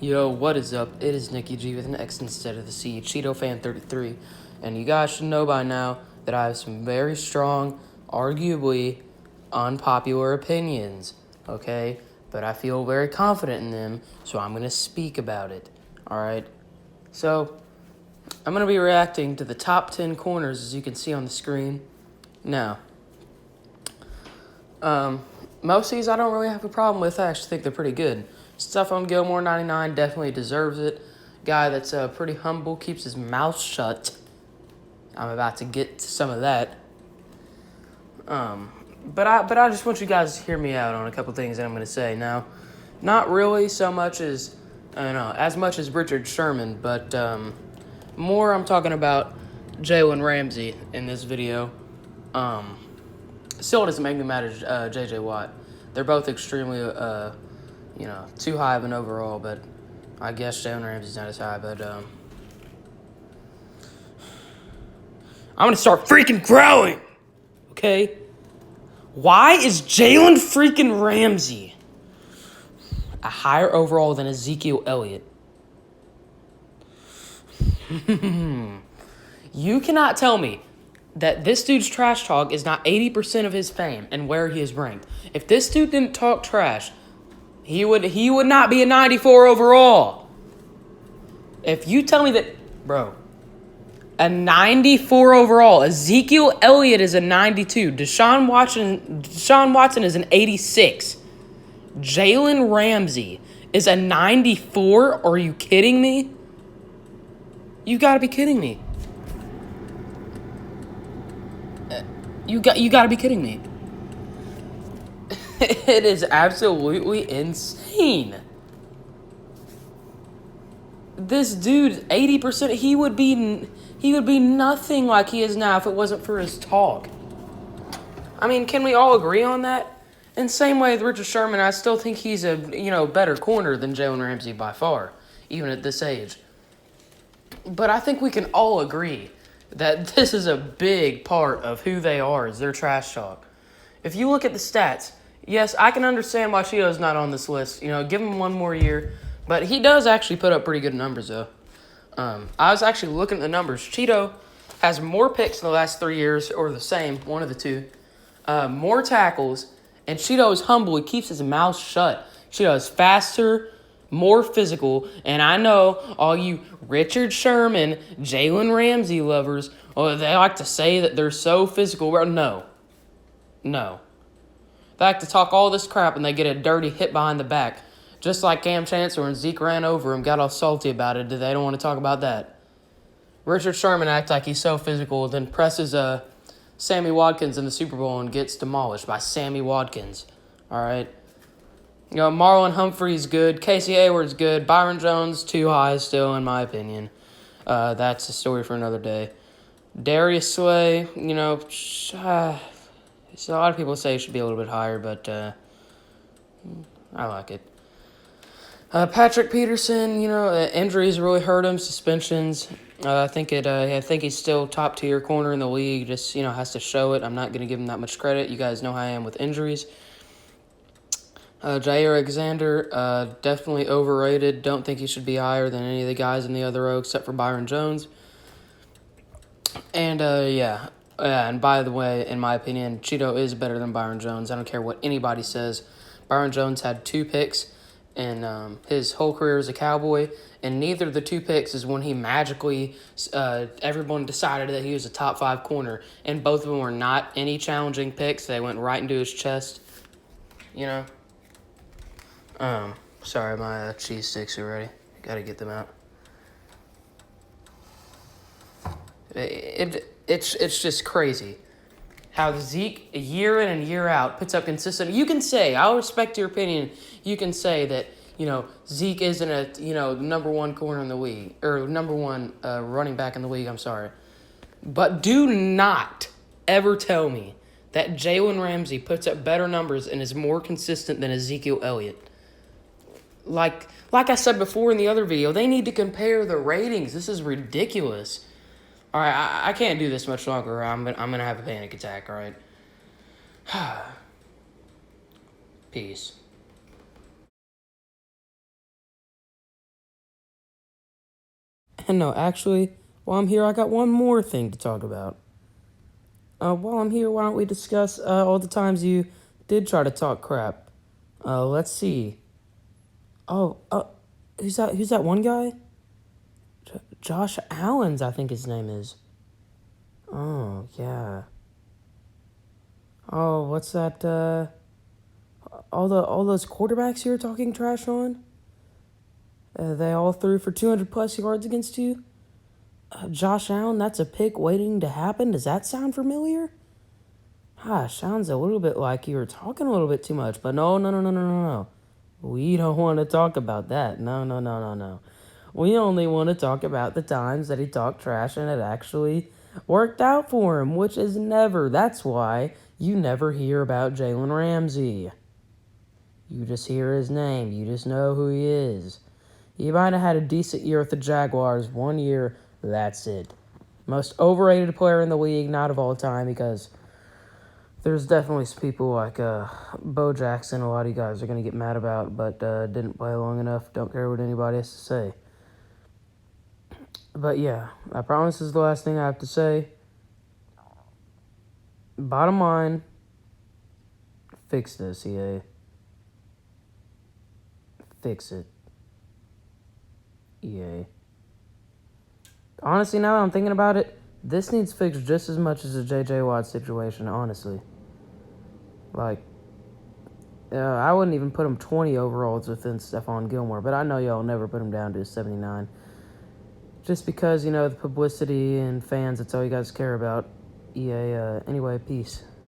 Yo, what is up? It is Nicky G with an X instead of the C, Cheeto Fan 33, and you guys should know by now that I have some very strong, arguably unpopular opinions, okay? But I feel very confident in them, so I'm going to speak about it, alright? So, I'm going to be reacting to the top 10 corners, as you can see on the screen. Now, most of these I don't really have a problem with. I actually think they're pretty good. Stephon Gilmore, 99, definitely deserves it. Guy that's pretty humble, keeps his mouth shut. I'm about to get to some of that. But I just want you guys to hear me out on a couple things that I'm going to say. Now, not really so much as, as much as Richard Sherman, but more I'm talking about Jalen Ramsey in this video. Still doesn't make me mad at J.J. Watt. They're both extremely, too high of an overall, but I guess Jalen Ramsey's not as high, but I'm going to start freaking growling, okay? Why is Jalen freaking Ramsey a higher overall than Ezekiel Elliott? You cannot tell me that this dude's trash talk is not 80% of his fame and where he is ranked. If this dude didn't talk trash, he would not be a 94 overall. If you tell me that, bro, a 94 overall, Ezekiel Elliott is a 92, Deshaun Watson is an 86, Jalen Ramsey is a 94, are you kidding me? You gotta be kidding me. You gotta be kidding me. It is absolutely insane. This dude, 80%, he would be nothing like he is now if it wasn't for his talk. I mean, can we all agree on that? In the same way with Richard Sherman, I still think he's a, better corner than Jalen Ramsey by far, even at this age. But I think we can all agree that this is a big part of who they are, is their trash talk. If you look at the stats, yes, I can understand why Cheeto's not on this list. Give him one more year. But he does actually put up pretty good numbers, though. I was actually looking at the numbers. Cheeto has more picks in the last 3 years, or the same, one of the two. More tackles, and Cheeto is humble. He keeps his mouth shut. Cheeto is faster, more physical, and I know all you Richard Sherman, Jalen Ramsey lovers, they like to say that they're so physical. No. They like to talk all this crap, and they get a dirty hit behind the back. Just like Cam Chancellor and Zeke ran over him, got all salty about it. They don't want to talk about that. Richard Sherman acts like he's so physical, then presses Sammy Watkins in the Super Bowl and gets demolished by Sammy Watkins. All right. Marlon Humphrey's good. Casey Hayward's good. Byron Jones, too high still, in my opinion. That's a story for another day. Darius Slay, a lot of people say he should be a little bit higher, but I like it. Patrick Peterson, injuries really hurt him. Suspensions. I think he's still top tier corner in the league. Just has to show it. I'm not going to give him that much credit. You guys know how I am with injuries. Jair Alexander, definitely overrated. Don't think he should be higher than any of the guys in the other row except for Byron Jones. And and by the way, in my opinion, Cheeto is better than Byron Jones. I don't care what anybody says. Byron Jones had 2 picks in his whole career as a Cowboy, and neither of the 2 picks is when he magically, everyone decided that he was a top 5 corner, and both of them were not any challenging picks. They went right into his chest, Sorry, my cheese sticks are ready. Gotta get them out. It's just crazy how Zeke, year in and year out, puts up consistent. You can say, I'll respect your opinion. You can say that, Zeke isn't a, number 1 corner in the league, or number 1 running back in the league, I'm sorry. But do not ever tell me that Jalen Ramsey puts up better numbers and is more consistent than Ezekiel Elliott. Like I said before in the other video, they need to compare the ratings. This is ridiculous. All right, I can't do this much longer. I'm gonna have a panic attack. All right. Peace. And no, actually, while I'm here, I got one more thing to talk about. While I'm here, why don't we discuss all the times you did try to talk crap? Let's see. Oh, who's that? Who's that one guy? Josh Allen's, I think his name is. Oh, yeah. Oh, what's that? All those quarterbacks you were talking trash on. They all threw for 200 plus yards against you. Josh Allen, that's a pick waiting to happen. Does that sound familiar? Sounds a little bit like you were talking a little bit too much. But no, no, no, no, no, no, no. We don't want to talk about that. No, no, no, no, no. We only want to talk about the times that he talked trash and it actually worked out for him, which is never. That's why you never hear about Jalen Ramsey. You just hear his name. You just know who he is. He might have had a decent year with the Jaguars. 1 year, that's it. Most overrated player in the league, not of all time, because there's definitely some people like Bo Jackson, a lot of you guys are going to get mad about, but didn't play long enough. Don't care what anybody has to say. But yeah, I promise this is the last thing I have to say. Bottom line, fix this, EA. Fix it, EA. Honestly, now that I'm thinking about it, this needs fixed just as much as the J.J. Watt situation, honestly. Like, I wouldn't even put him 20 overalls within Stephon Gilmore, but I know y'all never put him down to 79. Just because, the publicity and fans, that's all you guys care about. EA, anyway, peace.